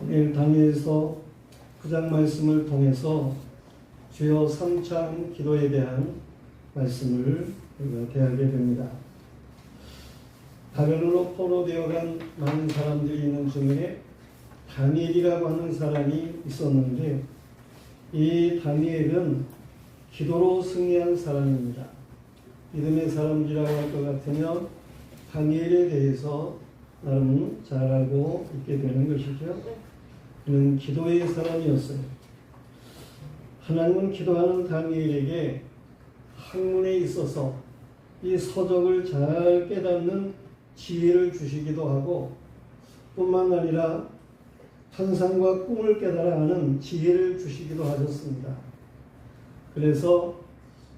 오늘 다니엘서 9장 말씀을 통해서 주요 3장 기도에 대한 말씀을 우리가 대하게 됩니다. 바벨론으로 포로되어간 많은 사람들이 있는 중에 다니엘이라고 하는 사람이 있었는데, 이 다니엘은 기도로 승리한 사람입니다. 믿음의 사람이라고 할 것 같으면 다니엘에 대해서 나름 잘 알고 있게 되는 것이죠. 그는 기도의 사람이었어요. 하나님은 기도하는 다니엘에게 학문에 있어서 이 서적을 잘 깨닫는 지혜를 주시기도 하고, 뿐만 아니라 환상과 꿈을 깨달아 하는 지혜를 주시기도 하셨습니다. 그래서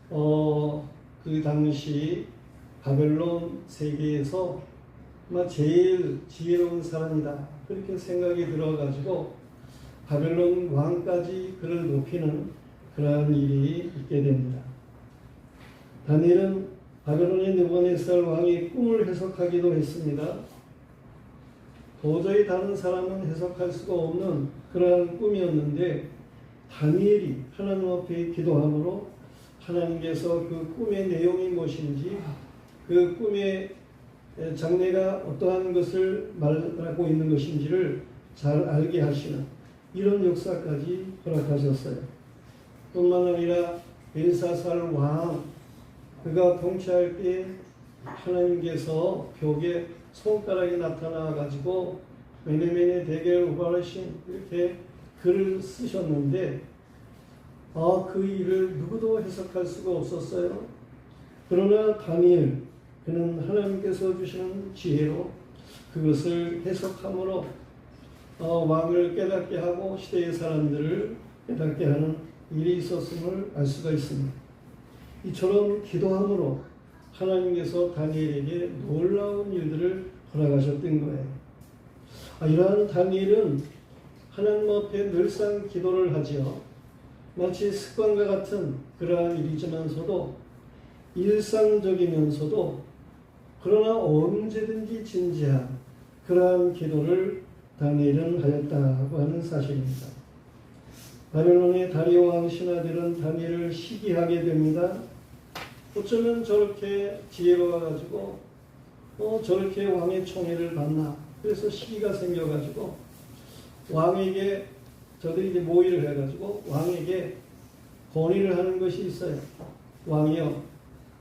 그 당시 바벨론 세계에서 아마 제일 지혜로운 사람이다, 그렇게 생각이 들어가지고 바벨론 왕까지 그를 높이는 그러한 일이 있게 됩니다. 다니엘은 바벨론의 느부갓네살 왕이 꿈을 해석하기도 했습니다. 도저히 다른 사람은 해석할 수가 없는 그러한 꿈이었는데, 다니엘이 하나님 앞에 기도함으로 하나님께서 그 꿈의 내용이 무엇인지, 그 꿈의 장래가 어떠한 것을 말하고 있는 것인지를 잘 알게 하시는 이런 역사까지 허락하셨어요. 뿐만 아니라 벨사살 왕, 그가 통치할 때 하나님께서 벽에 손가락이 나타나 가지고 메네메네 데겔 우바르신 이렇게 글을 쓰셨는데, 그 일을 누구도 해석할 수가 없었어요. 그러나 다니엘, 그는 하나님께서 주시는 지혜로 그것을 해석함으로 왕을 깨닫게 하고 시대의 사람들을 깨닫게 하는 일이 있었음을 알 수가 있습니다. 이처럼 기도함으로 하나님께서 다니엘에게 놀라운 일들을 허락하셨던 거예요. 이러한 다니엘은 하나님 앞에 늘상 기도를 하지요. 마치 습관과 같은 그러한 일이지만서도 일상적이면서도 그러나 언제든지 진지한 그러한 기도를 다니엘은 하였다고 하는 사실입니다. 바벨론의 다리오 왕 신하들은 다니엘을 시기하게 됩니다. 어쩌면 저렇게 지혜로워가지고 저렇게 왕의 총애를 받나, 그래서 시기가 생겨가지고 왕에게 저들이 이제 모의를 해가지고 왕에게 건의를 하는 것이 있어요. 왕이요,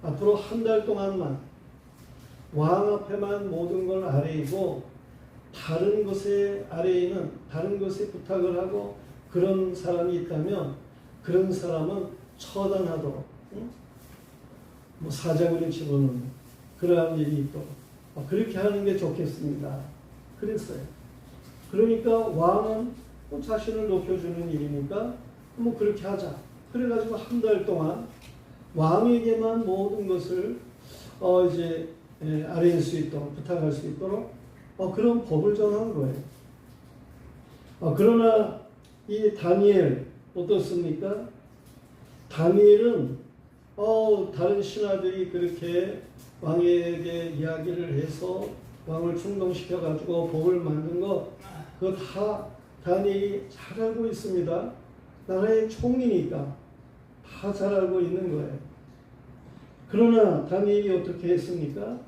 앞으로 한 달 동안만 왕 앞에만 모든 걸 아뢰이고 다른 것에 아뢰이는, 다른 것에 부탁을 하고 그런 사람이 있다면 그런 사람은 처단하도록, 사자굴에 집어넣는 그러한 일이 있도록 그렇게 하는 게 좋겠습니다. 그랬어요. 그러니까 왕은 자신을 높여주는 일이니까 그렇게 하자. 그래가지고 한 달 동안 왕에게만 모든 것을 이제 아뢰일 수 있도록, 부탁할 수 있도록 그런 법을 정한 거예요. 그러나 이 다니엘 어떻습니까? 다니엘은 다른 신하들이 그렇게 왕에게 이야기를 해서 왕을 충동시켜 가지고 법을 만든 것, 그거 다 다니엘이 잘 알고 있습니다. 나라의 총리니까 다 잘 알고 있는 거예요. 그러나 다니엘이 어떻게 했습니까?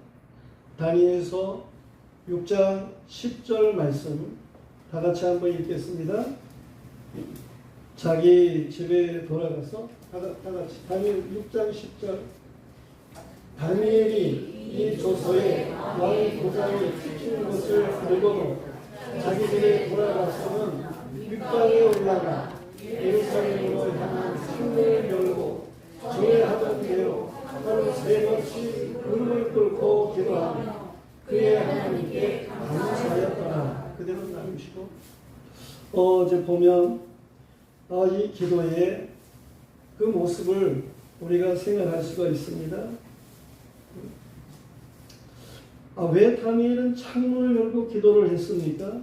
다니엘서 6장 10절 말씀 다 같이 한번 읽겠습니다. 자기 집에 돌아가서 다 같이 다니엘 6장 10절. 다니엘이 이 조서에 왕의 도장을 찍히는 것을 알고도 자기 집에 돌아가서는 윗방에 올라가 예루살렘으로 향한 창문을 열고 조회하던 대로 하루 3번씩 무릎을 꿇고 기도하며 그의 하나님께 감사하였더라. 그대로 나누시고, 이제 보면 이 기도의 그 모습을 우리가 생각할 수가 있습니다. 왜 다니엘은 창문을 열고 기도를 했습니까?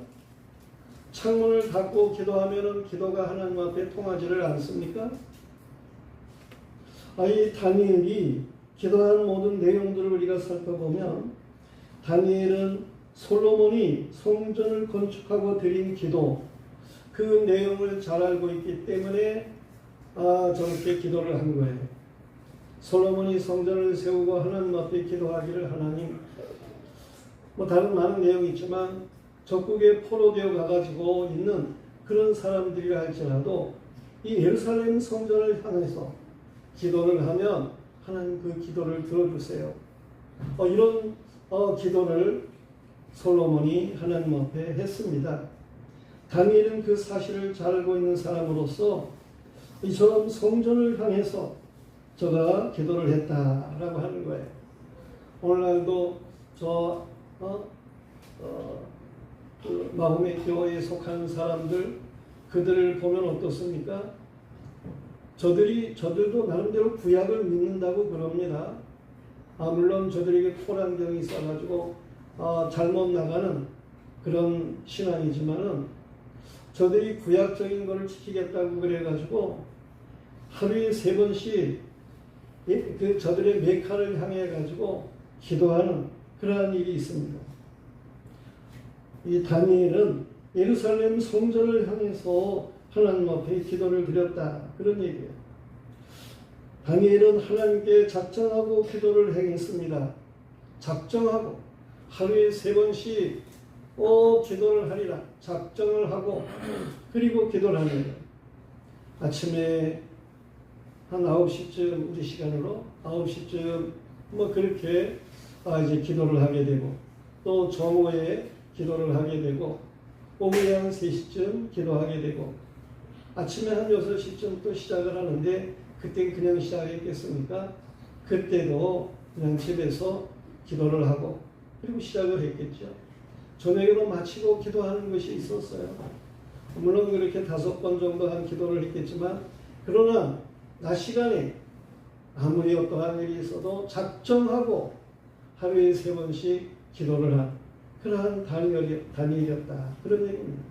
창문을 닫고 기도하면 기도가 하나님 앞에 통하지를 않습니까? 이 다니엘이 기도한 모든 내용들을 우리가 살펴보면, 다니엘은 솔로몬이 성전을 건축하고 드린 기도, 그 내용을 잘 알고 있기 때문에 저렇게 기도를 한 거예요. 솔로몬이 성전을 세우고 하나님 앞에 기도하기를 하나님, 다른 많은 내용이 있지만 적국에 포로되어 가가지고 있는 그런 사람들이라 할지라도 이 예루살렘 성전을 향해서 기도를 하면 하나님 그 기도를 들어주세요. 이런 기도를 솔로몬이 하나님 앞에 했습니다. 다니엘은 그 사실을 잘 알고 있는 사람으로서 이처럼 성전을 향해서 저가 기도를 했다라고 하는 거예요. 오늘날도 그 마음의 교회에 속한 사람들, 그들을 보면 어떻습니까? 저들도 나름대로 구약을 믿는다고 그럽니다. 물론 저들에게 토란경이 있어가지고 잘못 나가는 그런 신앙이지만은 저들이 구약적인 것을 지키겠다고 그래가지고 하루에 3번씩 그 저들의 메카를 향해 가지고 기도하는 그러한 일이 있습니다. 이 다니엘은 예루살렘 성전을 향해서 하나님 앞에 기도를 드렸다, 그런 얘기예요. 다니엘은 하나님께 작정하고 기도를 행했습니다. 작정하고 하루에 3번씩 기도를 하리라 작정을 하고 그리고 기도를 하는 거예요. 아침에 한 9시쯤 우리 시간으로 9시쯤 그렇게 이제 기도를 하게 되고, 또 정오에 기도를 하게 되고, 오후에 한 3시쯤 기도하게 되고, 아침에 한 6시쯤 또 시작을 하는데 그때 그냥 시작했겠습니까? 그때도 그냥 집에서 기도를 하고 그리고 시작을 했겠죠. 저녁에도 마치고 기도하는 것이 있었어요. 물론 그렇게 5번 정도 한 기도를 했겠지만, 그러나 낮 시간에 아무리 어떠한 일이 있어도 작정하고 하루에 3번씩 기도를 한 그러한 다니엘이었다, 그런 얘기입니다.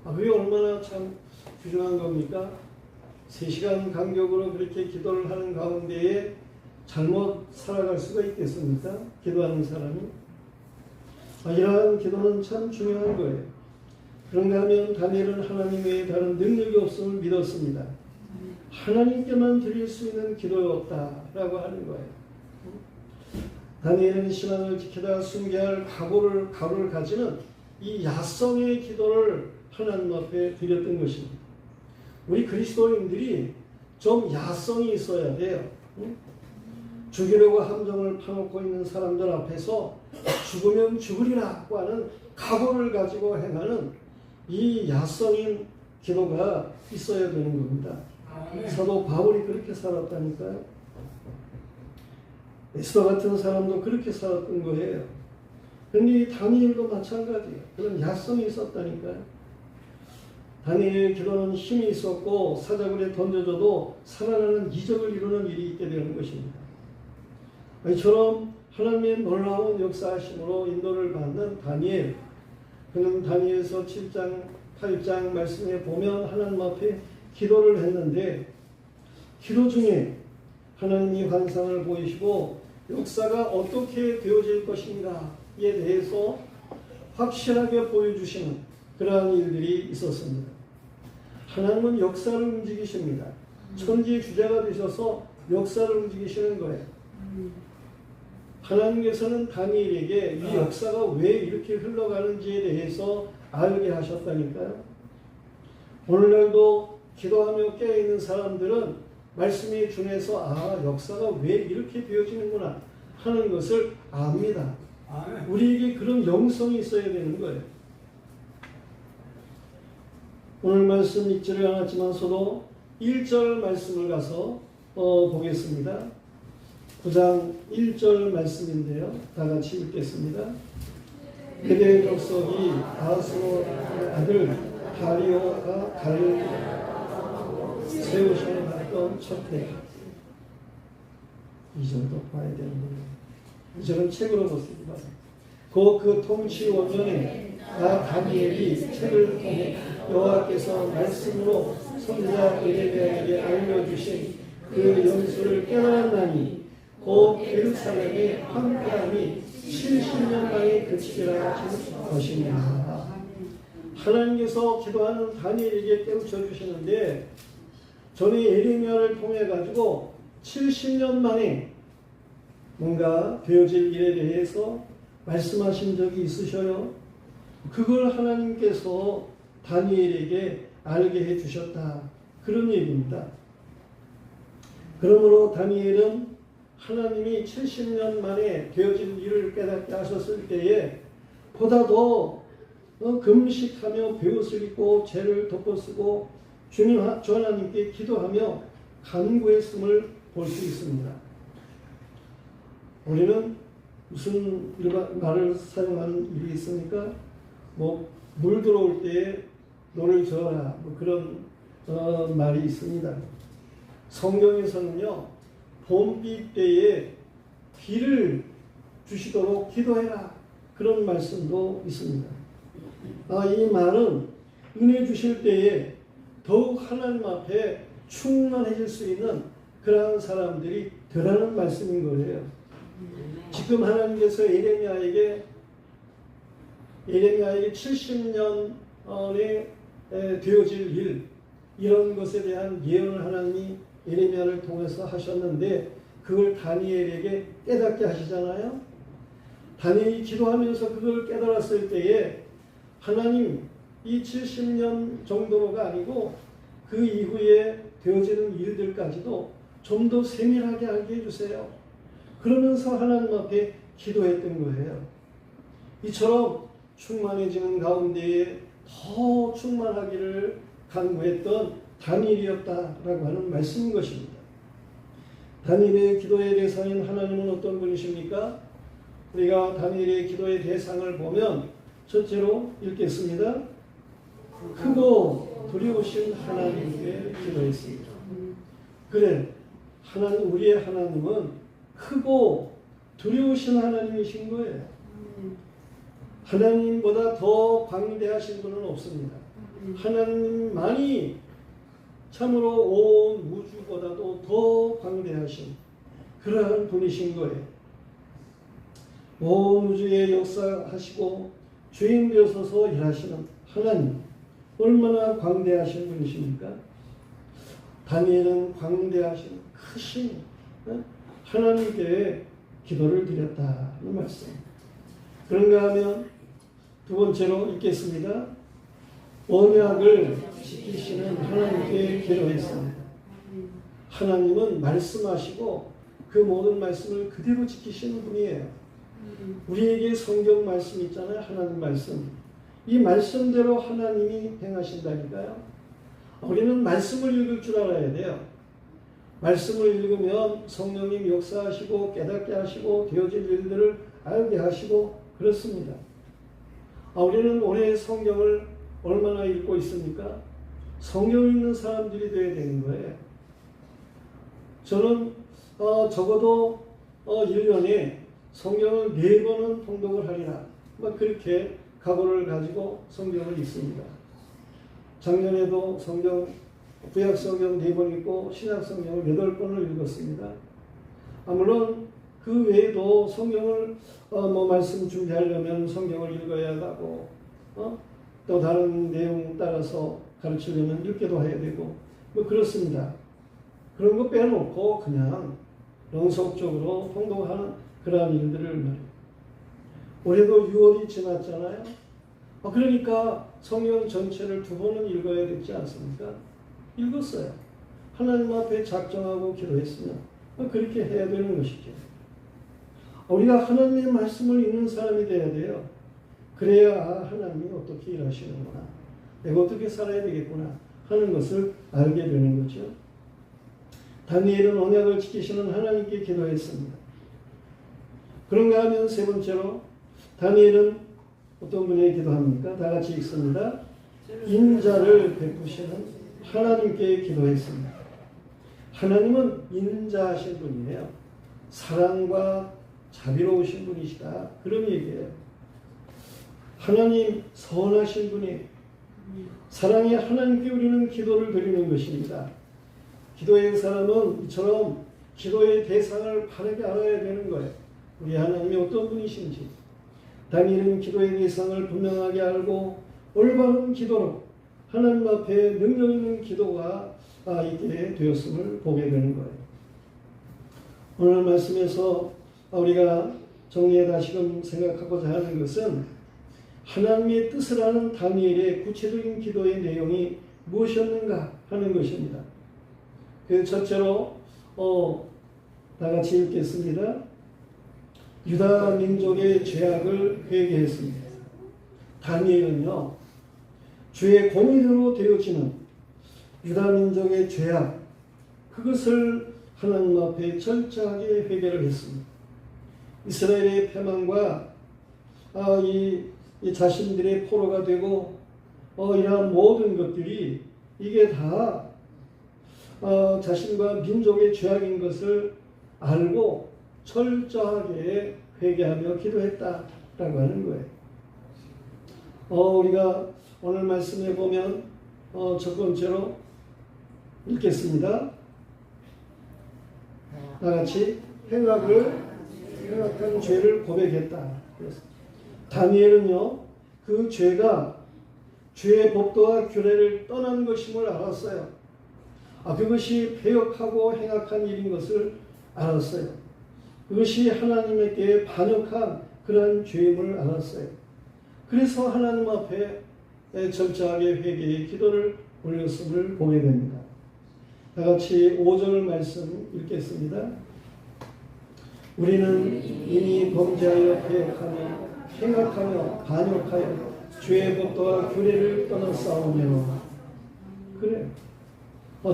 그게 얼마나 참 훌륭한 겁니까? 3시간 간격으로 그렇게 기도를 하는 가운데에 잘못 살아갈 수가 있겠습니까? 기도하는 사람이. 이러한 기도는 참 중요한 거예요. 그런가 하면 다니엘은 하나님 외에 다른 능력이 없음을 믿었습니다. 하나님께만 드릴 수 있는 기도였다라고 하는 거예요. 다니엘은 신앙을 지키다 순교할 각오를 가지는 이 야성의 기도를 하나님 앞에 드렸던 것입니다. 우리 그리스도인들이 좀 야성이 있어야 돼요. 죽이려고 함정을 파놓고 있는 사람들 앞에서 죽으면 죽으리라고 하는 각오를 가지고 행하는 이 야성인 기도가 있어야 되는 겁니다. 사도 바울이 그렇게 살았다니까요. 에스더 같은 사람도 그렇게 살았던 거예요. 그런데 다니엘도 마찬가지예요. 그런 야성이 있었다니까요. 다니엘의 기도는 힘이 있었고 사자굴에 던져져도 살아나는 이적을 이루는 일이 있게 되는 것입니다. 이처럼 하나님의 놀라운 역사하심으로 인도를 받는 다니엘, 그는 다니엘서 7장 8장 말씀에 보면 하나님 앞에 기도를 했는데, 기도 중에 하나님이 환상을 보이시고 역사가 어떻게 되어질 것인가에 대해서 확실하게 보여주시는 그러한 일들이 있었습니다. 하나님은 역사를 움직이십니다. 천지의 주자가 되셔서 역사를 움직이시는 거예요. 하나님께서는 다니엘에게 이 역사가 왜 이렇게 흘러가는지에 대해서 알게 하셨다니까요. 오늘날도 기도하며 깨어있는 사람들은 말씀이 중에서 역사가 왜 이렇게 되어지는구나 하는 것을 압니다. 우리에게 그런 영성이 있어야 되는 거예요. 오늘 말씀 읽지를 않았지만서도 1절 말씀을 가서 보겠습니다. 9장 1절 말씀인데요. 다 같이 읽겠습니다. 그대의 족속이 아하스의 아들 다리오가 갈릴리 세우심을 받던 첫 해. 이 정도 봐야 되는 거예요. 이절은 책으로 보시기 바랍니다. 그 통치 5년에 나 다니엘이 책을 통해 여호와께서 말씀으로 선지자 예레미야에게 알려주신 그 연수를 깨달았나니 곧 예루살렘의 황폐함이 70년 만에 그치리라 하신 것입니다. 하나님께서 기도하는 다니엘에게 깨우쳐 주시는데 전에 예레미야를 통해 가지고 70년 만에 뭔가 되어질 일에 대해서 말씀하신 적이 있으셔요. 그걸 하나님께서 다니엘에게 알게 해 주셨다. 그런 얘기입니다. 그러므로 다니엘은 하나님이 70년 만에 되어질 일을 깨닫게 하셨을 때에 보다 더 금식하며 베옷을 입고 죄를 덮어쓰고 주님 주 하나님께 기도하며 간구했음을 볼 수 있습니다. 우리는 무슨 말을 사용하는 일이 있습니까? 물 들어올 때에 노를 저어라, 그런 말이 있습니다. 성경에서는요, 봄비 때에 비를 주시도록 기도해라, 그런 말씀도 있습니다. 이 말은 은혜 주실 때에 더욱 하나님 앞에 충만해질 수 있는 그러한 사람들이 되라는 말씀인 거예요. 지금 하나님께서 예레미야에게 70년에 되어질 일, 이런 것에 대한 예언을 하나님이 예레미야를 통해서 하셨는데 그걸 다니엘에게 깨닫게 하시잖아요. 다니엘이 기도하면서 그걸 깨달았을 때에 하나님, 이 70년 정도로가 아니고 그 이후에 되어지는 일들까지도 좀 더 세밀하게 알게 해주세요. 그러면서 하나님 앞에 기도했던 거예요. 이처럼 충만해지는 가운데에 더 충만하기를 간구했던 다니엘이었다라고 하는 말씀인 것입니다. 다니엘의 기도의 대상인 하나님은 어떤 분이십니까? 우리가 다니엘의 기도의 대상을 보면 첫째로 읽겠습니다. 크고 두려우신 하나님께 기도했습니다. 그래, 우리의 하나님은 크고 두려우신 하나님이신 거예요. 하나님보다 더 광대하신 분은 없습니다. 하나님만이 참으로 온 우주보다도 더 광대하신 그러한 분이신 거예요. 온 우주에 역사하시고 주인 되어서서 일하시는 하나님, 얼마나 광대하신 분이십니까? 다니엘은 광대하신 크신 하나님께 기도를 드렸다는 말씀. 그런가 하면 두 번째로 읽겠습니다. 언약을 지키시는 하나님께 기도했습니다. 하나님은 말씀하시고 그 모든 말씀을 그대로 지키시는 분이에요. 우리에게 성경 말씀 있잖아요. 하나님 말씀. 이 말씀대로 하나님이 행하신다니까요. 우리는 말씀을 읽을 줄 알아야 돼요. 말씀을 읽으면 성령님 역사하시고 깨닫게 하시고 되어질 일들을 알게 하시고 그렇습니다. 우리는 올해 성경을 얼마나 읽고 있습니까? 성경 읽는 사람들이 되어야 되는 거예요. 저는 적어도 1년에 성경을 4번은 통독을 하리라, 그렇게 각오를 가지고 성경을 읽습니다. 작년에도 구약 성경 4번 읽고 신약 성경을 8번을 읽었습니다. 물론 그 외에도 성경을 말씀 준비하려면 성경을 읽어야 하고 또 다른 내용 따라서 가르치려면 읽기도 해야 되고 그렇습니다. 그런 거 빼놓고 그냥 영속적으로 통독하는 그러한 일들을 말해요. 올해도 6월이 지났잖아요. 그러니까 성경 전체를 2번은 읽어야 되지 않습니까? 읽었어요. 하나님 앞에 작정하고 기도했으면 그렇게 해야 되는 것이죠. 우리가 하나님의 말씀을 읽는 사람이 돼야 돼요. 그래야 하나님이 어떻게 일하시는구나, 내가 어떻게 살아야 되겠구나 하는 것을 알게 되는 거죠. 다니엘은 언약을 지키시는 하나님께 기도했습니다. 그런가 하면 세 번째로 다니엘은 어떤 분에게 기도합니까? 다 같이 읽습니다. 인자를 베푸시는 하나님께 기도했습니다. 하나님은 인자하신 분이에요. 사랑과 자비로우신 분이시다, 그런 얘기예요. 하나님 선하신 분이 사랑의 하나님께 우리는 기도를 드리는 것입니다. 기도의 사람은 이처럼 기도의 대상을 바르게 알아야 되는 거예요. 우리 하나님이 어떤 분이신지. 다니엘은 기도의 대상을 분명하게 알고 올바른 기도로 하나님 앞에 능력 있는 기도가 있게 되었음을 보게 되는 거예요. 오늘 말씀에서 우리가 정리해 다시금 생각하고자 하는 것은 하나님의 뜻을 아는 다니엘의 구체적인 기도의 내용이 무엇이었는가 하는 것입니다. 그래서 첫째로 다 같이 읽겠습니다. 유다 민족의 죄악을 회개했습니다. 다니엘은요, 주의 공의대로 되어지는 유다 민족의 죄악, 그것을 하나님 앞에 철저하게 회개를 했습니다. 이스라엘의 패망과 이 자신들의 포로가 되고 이러한 모든 것들이 이게 다 자신과 민족의 죄악인 것을 알고 철저하게 회개하며 기도했다라고 하는 거예요. 우리가 오늘 말씀에 보면 첫 번째로 읽겠습니다. 다 같이 행악한 죄를 고백했다. 다니엘은요, 그 죄가 죄의 법도와 규례를 떠난 것임을 알았어요. 그것이 패역하고 행악한 일인 것을 알았어요. 그것이 하나님께 반역한 그러한 죄임을 알았어요. 그래서 하나님 앞에 철저하게 회개의 기도를 올렸음을 보게 됩니다. 다 같이 5절 말씀 읽겠습니다. 우리는 이미 범죄하여 패역하며 행악하며 반역하여 죄의 법도와 규례를 떠났사오며. 그래,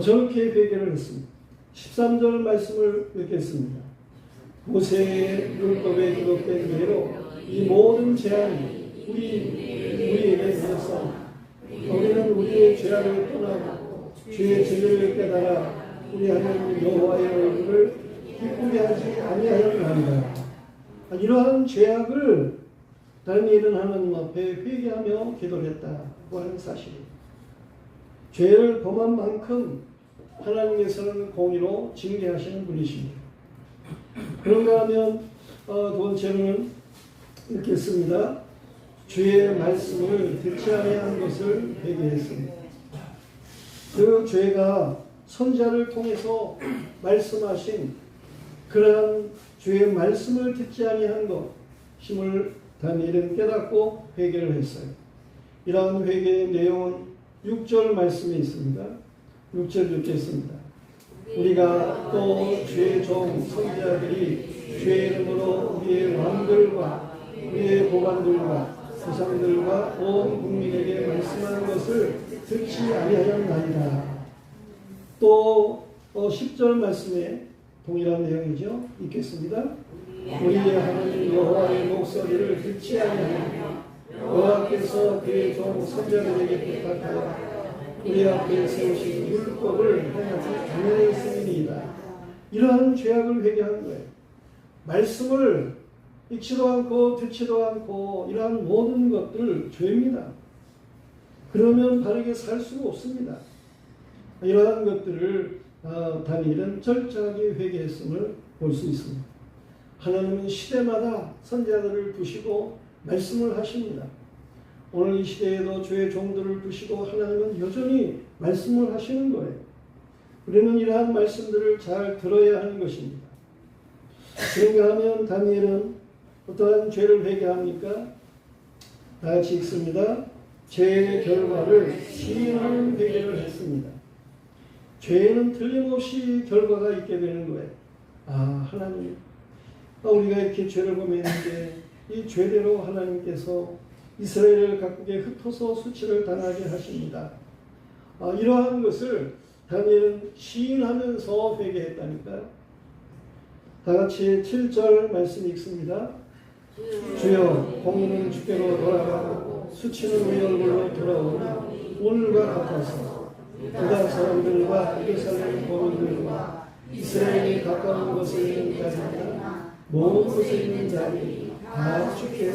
저렇게 회개를 했습니다. 13절 말씀을 읽겠습니다. 모세의 율법에 기록된 대로 이 모든 재앙이 우리에게 있었사오니 우리는 우리의 죄악을 떠나고 죄의 진리를 깨달아 우리 하나님 여호와의 얼굴을 기쁘게 하지 아니하였나이다. 이러한 죄악을 다니엘은 하나님 앞에 회개하며 기도를 했다고 하는 사실입니다. 죄를 범한 만큼 하나님께서는 공의로 징계하시는 분이십니다. 그런가 하면 두 번째로는 읽겠습니다. 주의 말씀을 듣지 아니한 것을 회개했습니다. 그 죄가 선지자를 통해서 말씀하신 그러한 주의 말씀을 듣지 아니한 것임을 다니엘은 깨닫고 회개를 했어요. 이러한 회개의 내용은 6절 말씀에 있습니다. 6절 읽겠습니다. 우리가 또 주의 종 선지자들이 주의 이름으로 우리의 왕들과 우리의 보관들과 조상들과 온 국민에게 말씀하는 것을 듣지 아니하였나이다. 또 10절 말씀에 동일한 내용이죠. 읽겠습니다. 우리의 하나님 여호와의 목소리를 듣지 아니하며 여호와께서 그의 종 선지자들에게 부탁하여 우리 앞에 세우신 율법을 행하지 아니하였음이니이다. 이러한 죄악을 회개한 거예요. 말씀을 읽지도 않고 듣지도 않고 이러한 모든 것들 죄입니다. 그러면 바르게 살 수가 없습니다. 이러한 것들을 다니엘은 철저하게 회개했음을 볼 수 있습니다. 하나님은 시대마다 선지자들을 두시고 말씀을 하십니다. 오늘 이 시대에도 주의 종들을 두시고 하나님은 여전히 말씀을 하시는 거예요. 우리는 이러한 말씀들을 잘 들어야 하는 것입니다. 그런가 하면 다니엘은 어떠한 죄를 회개합니까? 다 같이 읽습니다. 죄의 결과를 시인하는 회개를 했습니다. 죄에는 틀림없이 결과가 있게 되는 거예요. 하나님, 우리가 이렇게 죄를 범했는데 이 죄대로 하나님께서 이스라엘을 각국에 흩어서 수치를 당하게 하십니다. 이러한 것을 다니엘은 시인하면서 회개했다니까요. 다 같이 7절 말씀 읽습니다. 주여, 공의는 주께로 돌아가고 수치는 우리 얼굴로 돌아오니 오늘과 같아서 유다 사람들과 예루살렘 거민들과 이스라엘이 가까운 곳에 있는 자들이나 먼 곳에 있는 자들이 다 주께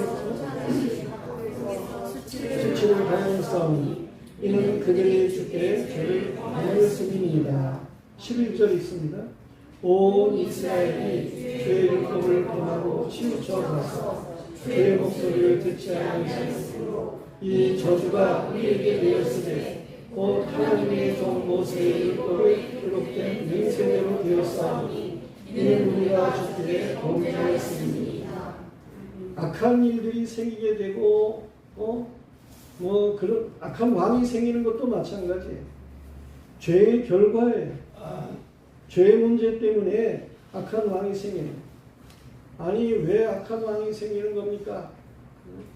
수치를 당하였사오니 이는 그들이 주께 죄를 범하였음이니이다. 11절 있습니다. 온 이스라엘이 주의 율법을 범하고 치우쳐 가서 주의 목소리를 듣지 않으므로 이 저주가 우리에게 되었으되 곧 하나님의 종 모세의 율법의 기록된 맹세대로 되었사오니 이는 우리가 죽기에 범죄했습니다. 악한 일들이 생기게 되고 그런 악한 왕이 생기는 것도 마찬가지예요. 죄의 결과예요. 죄의 문제 때문에 악한 왕이 생기는. 아니 왜 악한 왕이 생기는 겁니까?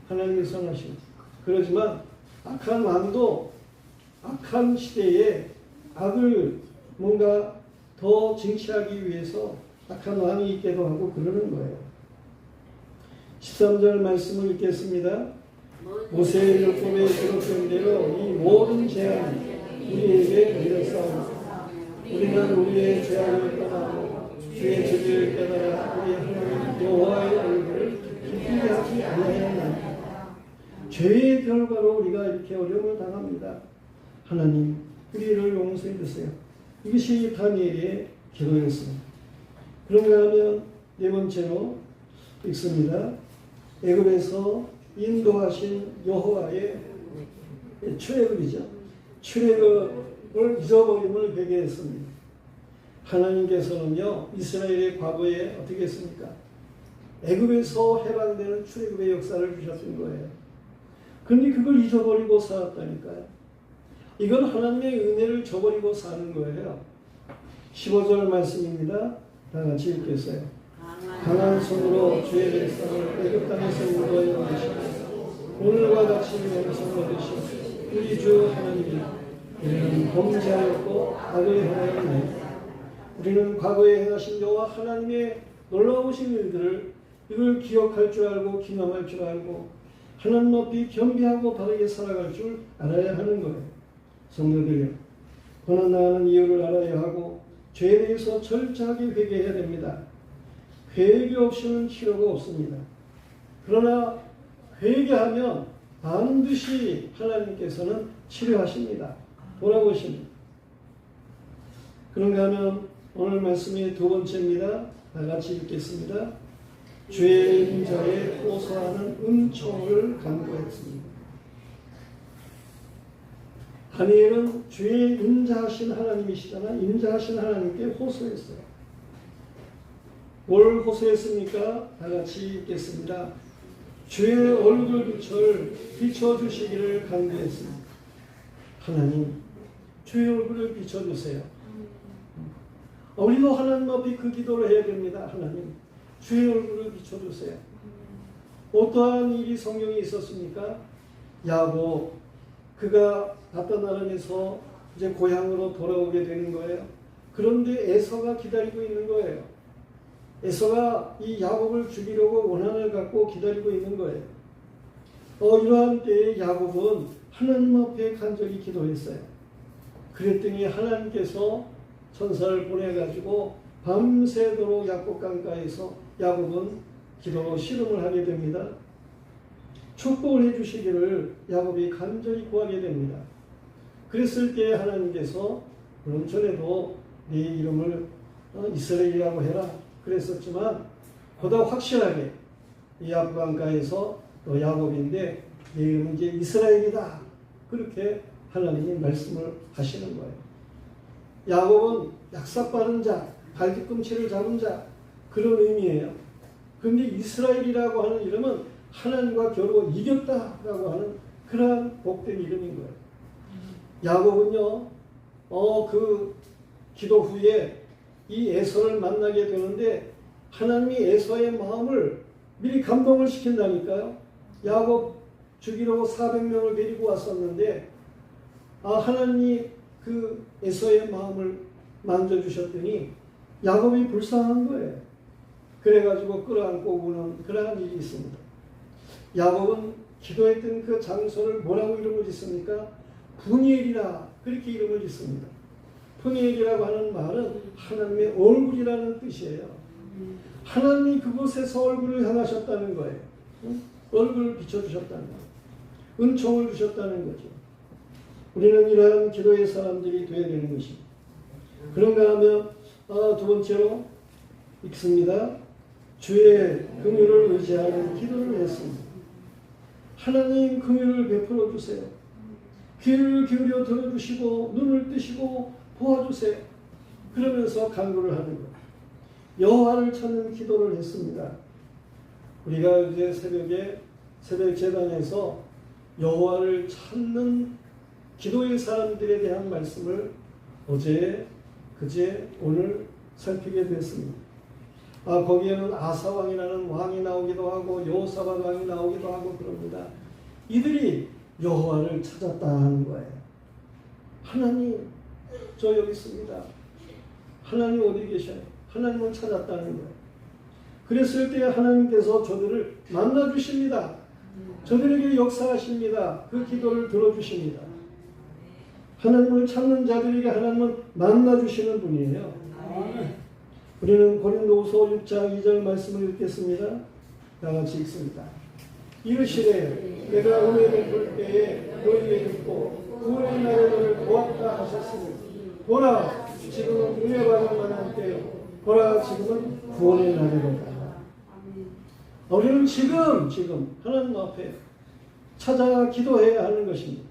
하나님이 선하신. 그러지만 악한 왕도 악한 시대에 악을 뭔가 더 쟁취하기 위해서 악한 왕이 있기도 하고 그러는 거예요. 13절 말씀을 읽겠습니다. 모세의 율법에 기록된 대로 이 모든 재앙이 우리에게 내렸사오니 우리는 우리의 죄악을 떠나고 주의 죄를 깨달아 우리의 하나님 여호와의 얼굴을 기쁘게 하지 아니하였나니. 죄의 결과로 우리가 이렇게 어려움을 당합니다. 하나님 우리를 용서해 주세요. 이것이 다니엘의 기도였습니다. 그런가 하면 네 번째로 읽습니다. 애굽에서 인도하신 여호와의 출애굽이죠. 출애굽을 잊어버림을 회개했습니다. 하나님께서는요 이스라엘의 과거에 어떻게 했습니까? 애굽에서 해방되는 출애굽의 역사를 주셨던 거예요. 그런데 그걸 잊어버리고 살았다니까요. 이건 하나님의 은혜를 저버리고 사는 거예요. 15절 말씀입니다. 다 같이 읽겠어요. 강한 손으로 주의 백성을 애굽 땅에서 인도하여 내시고 오늘과 같이 명성을 얻으신 우리 주 하나님이 우리는 범죄하였고 악을 행하였네. 우리는 과거에 행하신 여호와 하나님의 놀라우신 일들을 이걸 기억할 줄 알고 기념할 줄 알고 하나님 높이 겸비하고 바르게 살아갈 줄 알아야 하는 거예요. 성도들이요. 고난 당하는 이유를 알아야 하고 죄에 대해서 철저하게 회개해야 됩니다. 회개 없이는 치료가 없습니다. 그러나 회개하면 반드시 하나님께서는 치료하십니다. 돌아보십니다. 그런가 하면 오늘 말씀의 두 번째입니다. 다 같이 읽겠습니다. 죄의 인자에 호소하는 은총을 간구했습니다. 다니엘은 죄의 인자하신 하나님이시잖아요. 인자하신 하나님께 호소했어요. 뭘 호소했습니까? 다 같이 읽겠습니다. 주의 얼굴 빛을 비춰주시기를 간구했습니다. 하나님, 주의 얼굴을 비춰주세요. 우리도 하나님 앞에 그 기도를 해야 됩니다. 하나님, 주의 얼굴을 비춰주세요. 어떠한 일이 성경에 있었습니까? 야곱, 그가 갔던 나라에서 이제 고향으로 돌아오게 되는 거예요. 그런데 에서가 기다리고 있는 거예요. 에서가 이 야곱을 죽이려고 원한을 갖고 기다리고 있는 거예요. 이러한 때에 야곱은 하나님 앞에 간절히 기도했어요. 그랬더니 하나님께서 천사를 보내가지고 밤새도록 야곱 강가에서 야곱은 기도로 씨름을 하게 됩니다. 축복을 해주시기를 야곱이 간절히 구하게 됩니다. 그랬을 때 하나님께서 물론 전에도 네 이름을 이스라엘이라고 해라 그랬었지만 보다 확실하게 이 야곱강가에서 또 야곱인데 네 이름은 이제 이스라엘이다. 그렇게 하나님이 말씀을 하시는 거예요. 야곱은 약삭빠른 자, 발뒤꿈치를 잡은 자 그런 의미예요. 그런데 이스라엘이라고 하는 이름은 하나님과 겨루고 이겼다라고 하는 그러한 복된 이름인 거예요. 야곱은요, 그 기도 후에 이 에서를 만나게 되는데 하나님이 에서의 마음을 미리 감동을 시킨다니까요. 야곱 죽이려고 400명을 데리고 왔었는데 하나님이 그 에서의 마음을 만져주셨더니 야곱이 불쌍한 거예요. 그래가지고 끌어안고 우는 그러한 일이 있습니다. 야곱은 기도했던 그 장소를 뭐라고 이름을 짓습니까? 푸니엘이라 그렇게 이름을 짓습니다. 푸니엘이라고 하는 말은 하나님의 얼굴이라는 뜻이에요. 하나님이 그곳에서 얼굴을 향하셨다는 거예요. 얼굴을 비춰주셨다는 거예요. 은총을 주셨다는 거죠. 우리는 이러한 기도의 사람들이 되어야 되는 것입니다. 그런가 하면 두 번째로 읽습니다. 주의 긍휼을 의지하는 기도를 했습니다. 하나님 긍휼을 베풀어 주세요. 귀를 기울여 들어주시고 눈을 뜨시고 보아주세요. 그러면서 간구를 하는 거예요. 여호와를 찾는 기도를 했습니다. 우리가 이제 새벽 제단에서 여호와를 찾는 기도의 사람들에 대한 말씀을 어제, 그제, 오늘 살피게 됐습니다. 거기에는 아사왕이라는 왕이 나오기도 하고 여호사밧 왕이 나오기도 하고 그럽니다. 이들이 여호와를 찾았다 하는 거예요. 하나님, 저 여기 있습니다. 하나님 어디 계셔요? 하나님을 찾았다는 거예요. 그랬을 때 하나님께서 저들을 만나주십니다. 저들에게 역사하십니다. 그 기도를 들어주십니다. 하나님을 찾는 자들에게 하나님은 만나주시는 분이에요. 우리는 고린도후서 6장 2절 말씀을 읽겠습니다. 다 같이 읽습니다. 이르시되 내가 은혜를 볼 때에 너희에게 듣고 구원의 날에 너를 보았다 하셨으니 보라 지금은 은혜 받을 만한 때요 보라 지금은 구원의 날이로다. 우리는 지금 하나님 앞에 찾아 기도해야 하는 것입니다.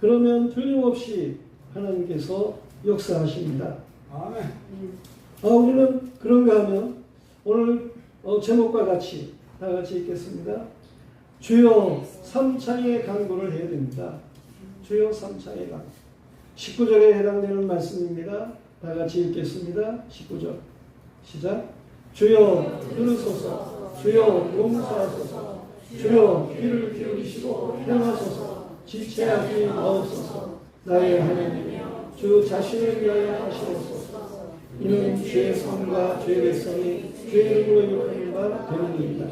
그러면 틀림없이 하나님께서 역사하십니다. 아멘. 우리는 그런가 하면 오늘 제목과 같이 다 같이 읽겠습니다. 주여 삼창의 간구를 해야 됩니다. 주여 삼창의 간구. 19절에 해당되는 말씀입니다. 다 같이 읽겠습니다. 19절 시작. 주여 들으소서. 주여 용서하소서. 주여 귀를 기울이시고 행하소서. 지체하지 마옵소서. 나의 하나님이여 주 자신을 위하여 하시옵소서. 이는 주의 성과 주의 백성이 주의 이름으로 욕하는 바 되느니이다.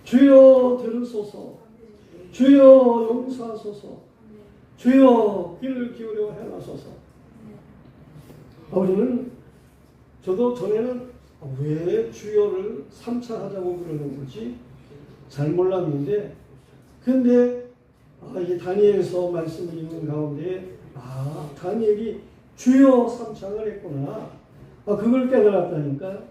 주여 들으소서. 주여 용서하소서. 주여 귀를 기울여 행하소서. 우리는 저도 전에는 왜 주여를 3차 하자고 그러는 거지 잘 몰랐는데 근데 이게 다니엘서 말씀을 읽는 가운데 다니엘이 주여 3창을 했구나. 그걸 깨달았다니까.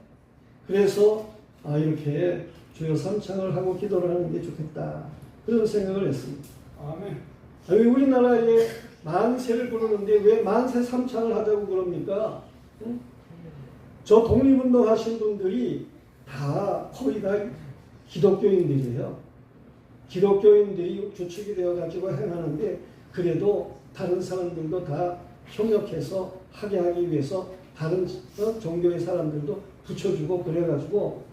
그래서 이렇게 주여 3창을 하고 기도를 하는 게 좋겠다. 그런 생각을 했습니다. 아멘. 왜 우리나라에 만세를 부르는데 왜 만세 3창을 하자고 그럽니까? 응? 저 독립운동 하신 분들이 거의 다 기독교인들이에요. 기독교인들이 주축이 되어가지고 행하는데 그래도 다른 사람들도 다 협력해서 하게 하기 위해서 다른 종교의 사람들도 붙여주고 그래가지고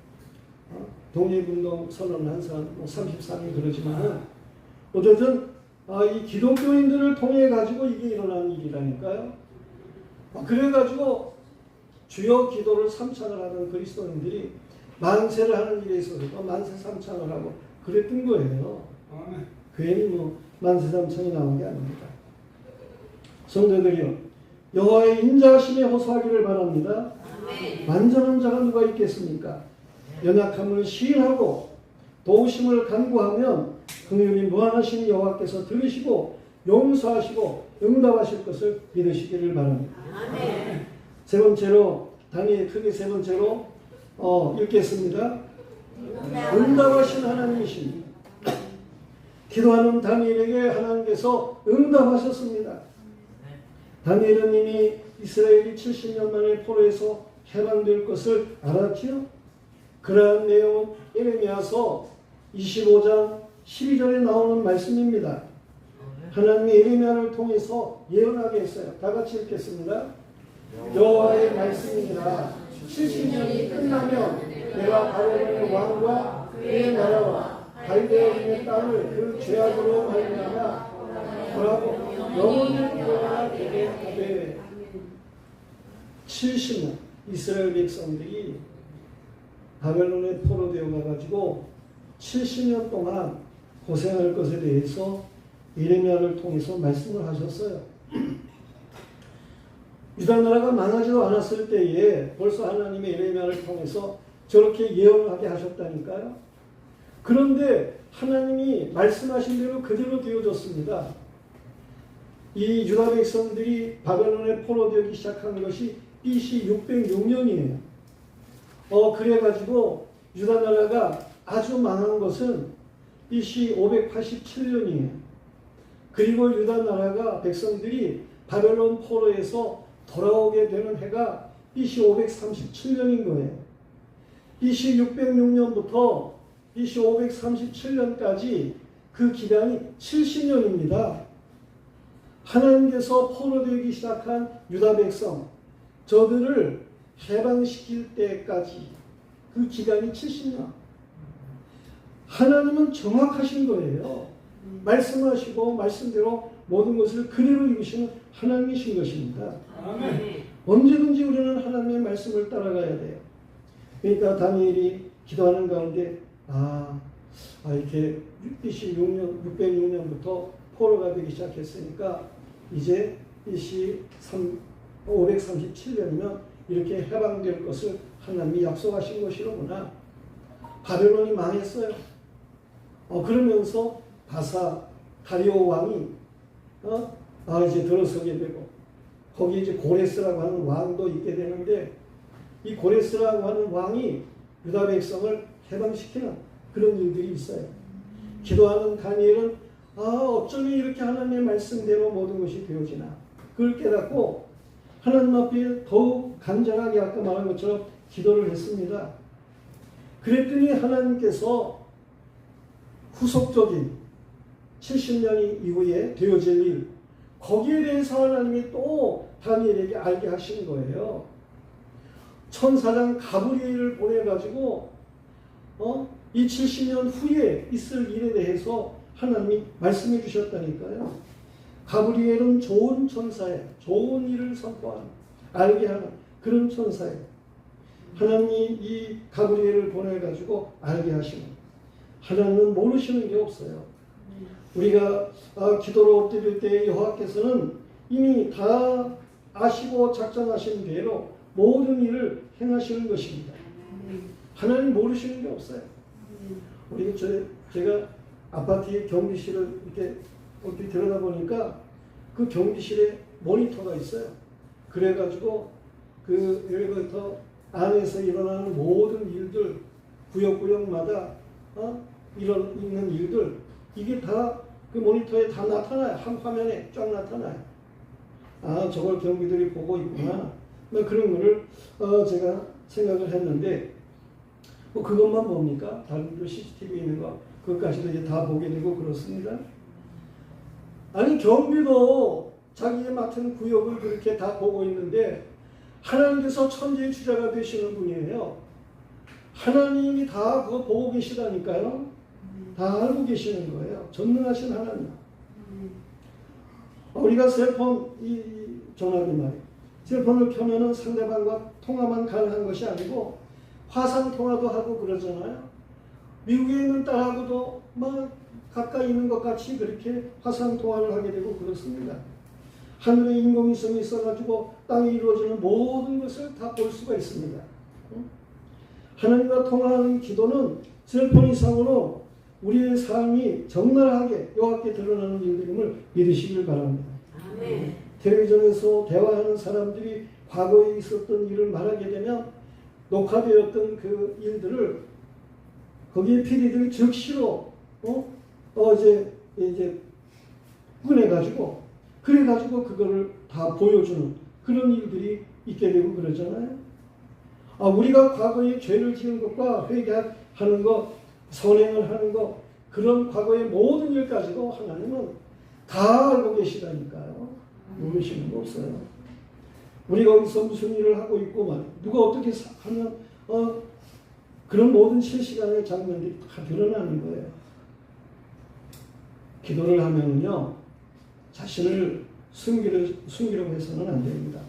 독립운동 선언한 사람 33이 그러지만은 어쨌든 이 기독교인들을 통해 가지고 이게 일어나는 일이라니까요. 그래가지고 주여 기도를 3창을 하는 그리스도인들이 만세를 하는 일에 있어서 만세 3창을 하고 그랬던 거예요. 괜히 만세 3창이 나온 게 아닙니다. 성도들이요, 여호와의 인자하심에 호소하기를 바랍니다. 완전한 자가 누가 있겠습니까? 연약함을 시인하고 도우심을 간구하면 긍휼이 무한하신 여호와께서 들으시고 용서하시고 응답하실 것을 믿으시기를 바랍니다. 세 번째로 크게 세 번째로 읽겠습니다. 응답하신 하나님이십니다. 기도하는 다니엘에게 하나님께서 응답하셨습니다. 다니엘은 이미 이스라엘이 70년 만에 포로에서 해방될 것을 알았지요. 그러한 내용은 예레미야서 25장 12절에 나오는 말씀입니다. 하나님이 예레미야를 통해서 예언하게 했어요. 다 같이 읽겠습니다. 여호와의 말씀이니라 70년이 끝나면 내가 바벨론의 왕과 그의 나라와 갈대아인의 땅을 그 죄악으로 말미암아 뭐라고 영원히 구원하라 되게 하되 70년 이스라엘 백성들이 바벨론에 포로되어 가지고 70년 동안 고생할 것에 대해서 예레미야를 통해서 말씀을 하셨어요. 유다 나라가 망하지도 않았을 때에 벌써 하나님의 예레미야를 통해서 저렇게 예언하게 하셨다니까요. 그런데 하나님이 말씀하신 대로 그대로 되어졌습니다. 이 유다 백성들이 바벨론에 포로되기 시작한 것이 BC 606년이에요. 그래가지고 유다 나라가 아주 망한 것은 BC 587년이에요. 그리고 유다 나라가 백성들이 바벨론 포로에서 돌아오게 되는 해가 BC 537년인 거예요. BC 606년부터 BC 537년까지 그 기간이 70년입니다. 하나님께서 포로되기 시작한 유다 백성, 저들을 해방시킬 때까지 그 기간이 70년. 하나님은 정확하신 거예요. 말씀하시고 말씀대로 모든 것을 그대로 이루시는 하나님이신 것입니다. 아멘. 언제든지 우리는 하나님의 말씀을 따라가야 돼요. 그러니까 다니엘이 기도하는 가운데 이렇게 BC 606년부터 포로가 되기 시작했으니까 이제 BC 537년이면 이렇게 해방될 것을 하나님이 약속하신 것이로구나. 바벨론이 망했어요. 그러면서 다리오 왕이 이제 들어서게 되고 거기 이제 고레스라고 하는 왕도 있게 되는데 이 고레스라고 하는 왕이 유다 백성을 해방시키는 그런 일들이 있어요. 기도하는 다니엘은 어쩌면 이렇게 하나님의 말씀대로 모든 것이 되어지나 그걸 깨닫고 하나님 앞에 더욱 간절하게 아까 말한 것처럼 기도를 했습니다. 그랬더니 하나님께서 후속적인 70년 이후에 되어질 일 거기에 대해서 하나님이 또 다니엘에게 알게 하신 거예요. 천사장 가브리엘을 보내가지고 이 70년 후에 있을 일에 대해서 하나님이 말씀해 주셨다니까요. 가브리엘은 좋은 천사예요. 좋은 일을 선포하는, 알게 하는 그런 천사예요. 하나님이 이 가브리엘을 보내가지고 알게 하시는, 하나님은 모르시는 게 없어요. 우리가 기도로 엎드릴 때 여호와께서는 이미 다 아시고 작정하신 대로 모든 일을 행하시는 것입니다. 하나님 모르시는 게 없어요. 제가 아파트의 경비실을 이렇게 들여다보니까 그 경비실에 모니터가 있어요. 그래가지고 그 엘리베이터 안에서 일어나는 모든 일들, 구역마다 있는 일들, 이게 다 그 모니터에 다 나타나요. 한 화면에 쫙 나타나요. 저걸 경비들이 보고 있구나. 그런 거를 제가 생각을 했는데 그것만 봅니까? 다른 CCTV 있는 거 그것까지도 이제 다 보게 되고 그렇습니다. 아니 경비도 자기의 맡은 구역을 그렇게 다 보고 있는데 하나님께서 천지의 주자가 되시는 분이에요. 하나님이 다 그거 보고 계시다니까요. 다 알고 계시는 거예요. 전능하신 하나님. 우리가 셀폰 이 전화기 말이에요. 셀폰을 켜면은 상대방과 통화만 가능한 것이 아니고 화상 통화도 하고 그러잖아요. 미국에 있는 딸하고도 가까이 있는 것 같이 그렇게 화상 통화를 하게 되고 그렇습니다. 하늘에 인공위성이 있어가지고 땅에 이루어지는 모든 것을 다 볼 수가 있습니다. 하나님과 통화하는 기도는 셀폰 이상으로 우리의 삶이 적나라하게 여호와께 드러나는 일들임을 믿으시길 바랍니다. 아멘. 텔레비전에서 대화하는 사람들이 과거에 있었던 일을 말하게 되면 녹화되었던 그 일들을 거기에 PD들이 즉시로 이제 꺼내가지고 그래가지고 그거를 다 보여주는 그런 일들이 있게 되고 그러잖아요. 우리가 과거에 죄를 지은 것과 회개하는 것, 선행을 하는 것, 그런 과거의 모든 일까지도 하나님은 다 알고 계시다니까요. 모르시는 거 없어요. 우리가 어디서 무슨 일을 하고 있고 누가 어떻게 하면 그런 모든 실시간의 장면들이 다 드러나는 거예요. 기도를 하면요 자신을 숨기려고 해서는 안 됩니다.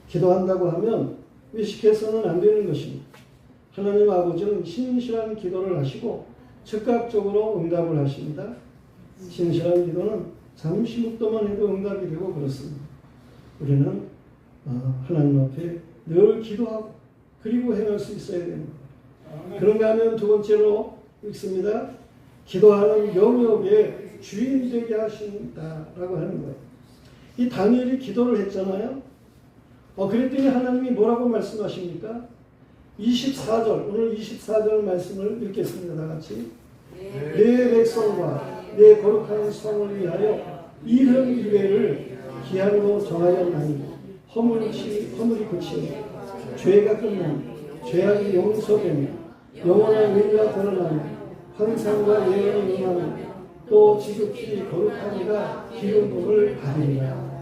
기도한다고 하면 의식해서는 안 되는 것입니다. 하나님 아버지는 신실한 기도를 하시고 즉각적으로 응답을 하십니다. 신실한 기도는 잠시 묵도만 해도 응답이 되고 그렇습니다. 우리는 하나님 앞에 늘 기도하고 그리고 행할 수 있어야 됩니다. 그런가 하면 두 번째로 읽습니다. 기도하는 영역의 주인 되게 하신다라고 하는 거예요. 이 다니엘이 기도를 했잖아요. 그랬더니 하나님이 뭐라고 말씀하십니까? 24절, 오늘 24절 말씀을 읽겠습니다. 다 같이. 내 백성과 내 거룩한 성을 위하여 이른 이래를 기한으로 정하였나니 허물이 그치며 죄가 끝나며 죄악이 용서되며 영원한 의가 드러나며 환상과 예언이 임하며 또 지극히 거룩한 이가 기름부음을 받으리라.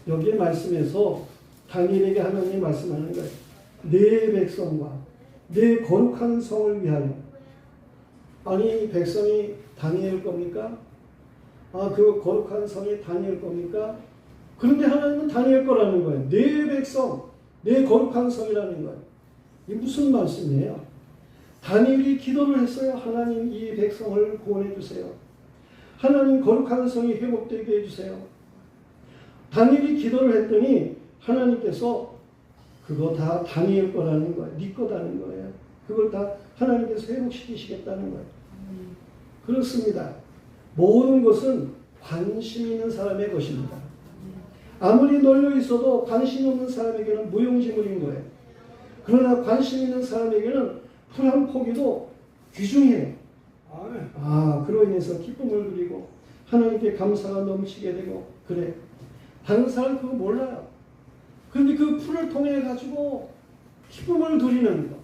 여기 말씀에서 다니엘에게 하나님이 말씀하는 거예요. 내 백성과 내 거룩한 성을 위하여. 아니 백성이 다니엘 겁니까? 그 거룩한 성이 다니엘 겁니까? 그런데 하나님은 다니엘 거라는 거예요. 내 백성, 내 거룩한 성이라는 거예요. 이게 무슨 말씀이에요? 다니엘이 기도를 했어요. 하나님 이 백성을 구원해 주세요. 하나님 거룩한 성이 회복되게 해주세요. 다니엘이 기도를 했더니 하나님께서 그거 다 다니엘 거라는 거예요. 네 거라는 거예요. 그걸 다 하나님께서 회복시키시겠다는 거예요. 그렇습니다. 모든 것은 관심 있는 사람의 것입니다. 아무리 널려 있어도 관심 없는 사람에게는 무용지물인 거예요. 그러나 관심 있는 사람에게는 풀 한 포기도 귀중해요. 그로 인해서 기쁨을 누리고 하나님께 감사가 넘치게 되고 그래. 다른 사람은 그거 몰라요. 그런데 그 풀을 통해 가지고 기쁨을 누리는 것.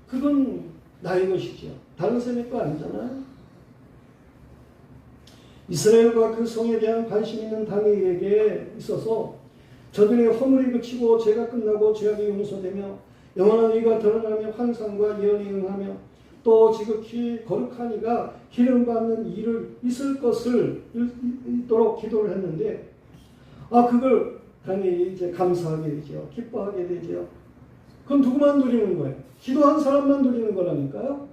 그건 나의 것이죠. 다른 사람의 거 아니잖아요. 이스라엘과 그 성에 대한 관심 있는 다니엘에게 있어서 저들의 허물이 그치고 죄가 끝나고 죄악이 용서되며 영원한 의가 드러나며 환상과 예언이 응하며 또 지극히 거룩한 이가 기름받는 일을 있을 것을 있도록 기도를 했는데 그걸 다니엘이 이제 감사하게 되죠. 기뻐하게 되죠. 그럼 누구만 누리는 거예요? 기도한 사람만 누리는 거라니까요.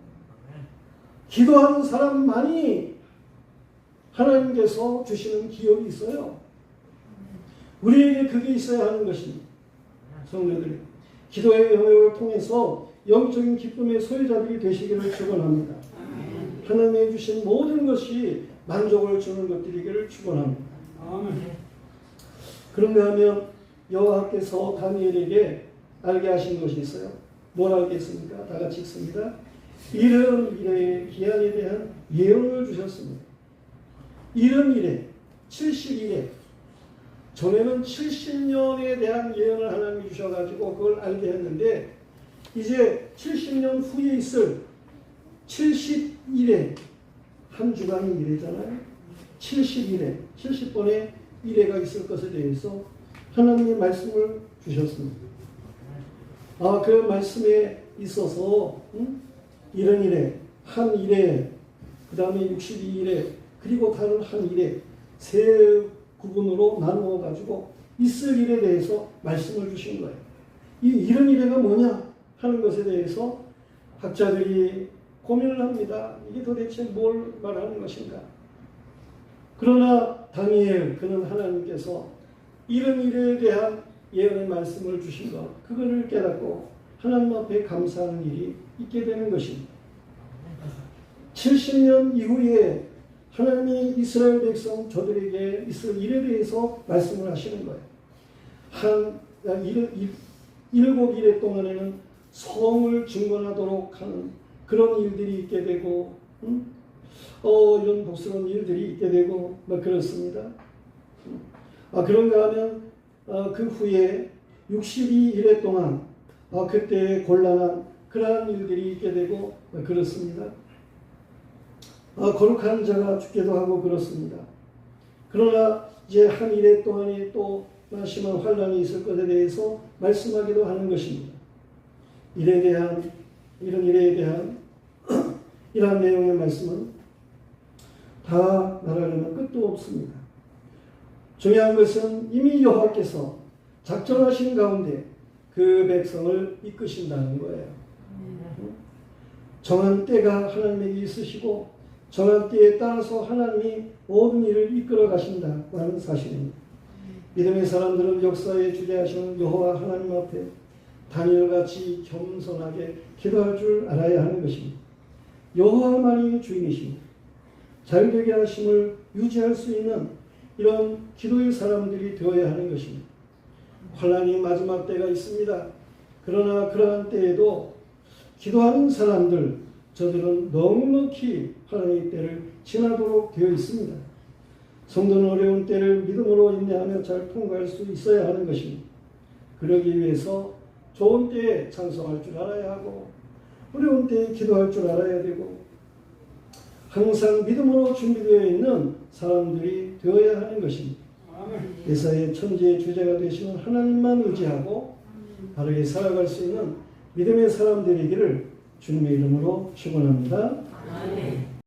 기도하는 사람만이 하나님께서 주시는 기업이 있어요. 우리에게 그게 있어야 하는 것입니다. 성도들이 기도의 영역을 통해서 영적인 기쁨의 소유자들이 되시기를 축원합니다. 하나님이 주신 모든 것이 만족을 주는 것들이기를 축원합니다. 그런가 하면 여호와께서 다니엘에게 알게 하신 것이 있어요. 뭘 알게 했습니까? 다 같이 읽습니다. 이른 이래의 기한에 대한 예언을 주셨습니다. 이른 이래, 70일에 전에는 70년에 대한 예언을 하나님이 주셔가지고 그걸 알게 했는데 이제 70년 후에 있을 70일에 한 주간이 이래잖아요. 70일에 70번의 이래가 있을 것에 대해서 하나님의 말씀을 주셨습니다. 그 말씀에 있어서 이런 이래, 한 이래, 그 다음에 62일에 그리고 다른 한 일에 세 구분으로 나누어 가지고 있을 일에 대해서 말씀을 주신 거예요. 이런 일에가 뭐냐 하는 것에 대해서 학자들이 고민을 합니다. 이게 도대체 뭘 말하는 것인가? 그러나 다니엘 그는 하나님께서 이런 일에 대한 예언의 말씀을 주신 것 그거를 깨닫고 하나님 앞에 감사하는 일이 있게 되는 것입니다. 70년 이후에 하나님이 이스라엘 백성 저들에게 있을 일에 대해서 말씀을 하시는 거예요. 일곱 일의 동안에는 성을 증건하도록 하는 그런 일들이 있게 되고, 이런 복스러운 일들이 있게 되고, 그렇습니다. 그런가 하면, 그 후에 62일의 동안, 그때 곤란한 그러한 일들이 있게 되고, 그렇습니다. 거룩한 자가 죽기도 하고 그렇습니다. 그러나 이제 한 일의 동안에 또 심한 환란이 있을 것에 대해서 말씀하기도 하는 것입니다. 이런 일에 대한 이러한 내용의 말씀은 다 말하려면 끝도 없습니다. 중요한 것은 이미 여호와께서 작정하신 가운데 그 백성을 이끄신다는 거예요. 정한 때가 하나님에게 있으시고 정한 때에 따라서 하나님이 모든 일을 이끌어 가신다고 하는 사실입니다. 믿음의 사람들은 역사에 주재하시는 여호와 하나님 앞에 다니엘같이 겸손하게 기도할 줄 알아야 하는 것입니다. 여호와만이 주인이십니다. 잘되게 하심을 유지할 수 있는 이런 기도의 사람들이 되어야 하는 것입니다. 환란이 마지막 때가 있습니다. 그러나 그러한 때에도 기도하는 사람들, 저들은 넉넉히 하나님의 때를 지나도록 되어 있습니다. 성도는 어려운 때를 믿음으로 인내하며 잘 통과할 수 있어야 하는 것입니다. 그러기 위해서 좋은 때에 찬송할 줄 알아야 하고 어려운 때에 기도할 줄 알아야 되고 항상 믿음으로 준비되어 있는 사람들이 되어야 하는 것입니다. 예사의 천지의 주제가 되시는 하나님만 의지하고 바르게 살아갈 수 있는 믿음의 사람 되리기를 주님의 이름으로 축원합니다.